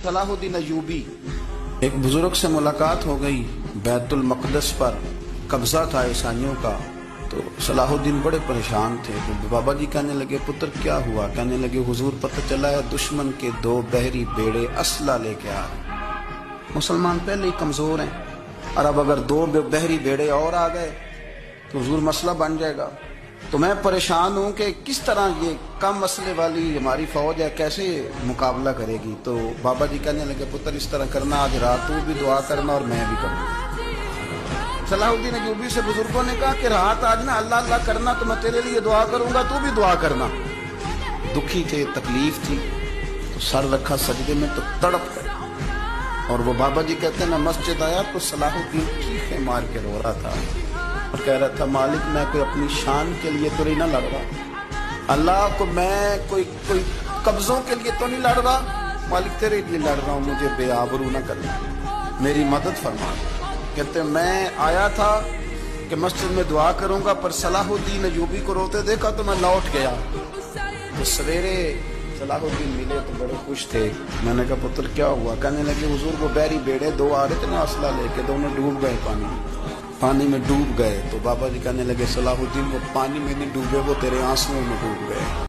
صلاح الدین ایوبی، ایک بزرگ سے ملاقات ہو گئی، بیت المقدس پر قبضہ تھا عیسائیوں کا، تو صلاح الدین بڑے پریشان تھے۔ تو بابا جی کہنے لگے پتر کیا ہوا؟ کہنے لگے حضور پتہ چلا ہے دشمن کے 2 بحری بیڑے اسلحہ لے کے آ رہے، مسلمان پہلے ہی کمزور ہیں، اور اب اگر 2 بحری بیڑے اور آ گئے تو حضور مسئلہ بن جائے گا۔ تو میں پریشان ہوں کہ کس طرح یہ کم مسئلے والی ہماری فوج ہے کیسے مقابلہ کرے گی۔ تو بابا جی کہنے لگے پتر اس طرح کرنا، آج رات تو بھی دعا کرنا اور میں بھی کروں۔ صلاح الدین ایوبی سے بزرگوں نے کہا کہ رات آج نا اللہ اللہ کرنا، تو میں تیرے لیے دعا کروں گا، تو بھی دعا کرنا۔ دکھی تھے، تکلیف تھی، تو سر رکھا سجدے میں تو تڑپ گئے، اور وہ بابا جی کہتے ہیں میں مسجد آیا تو صلاح الدین چیخیں مار کے رو رہا تھا اور کہہ رہا تھا مالک میں کوئی اپنی شان کے لیے تو نہیں نہ لڑ رہا، اللہ کو میں کوئی قبضوں کے لیے تو نہیں لڑ رہا، مالک تیرے لیے لڑ رہا ہوں، مجھے بے آبرو نہ کرنا، میری مدد فرما۔ کہتے ہیں میں آیا تھا کہ مسجد میں دعا کروں گا، پر صلاح الدین ایوبی کو روتے دیکھا تو میں لوٹ گیا۔ تو سویرے صلاح الدین ملے تو بڑے خوش تھے۔ میں نے کہا پتر کیا ہوا؟ کہنے لگے حضور وہ بحری بیڑے 2 آ رہے تھے نا اسلحہ لے کے، دونوں ڈوب گئے پانی میں ڈوب گئے۔ تو بابا جی کہنے لگے صلاح الدین وہ پانی میں نہیں ڈوبے، وہ تیرے آنسوؤں میں ڈوب گئے۔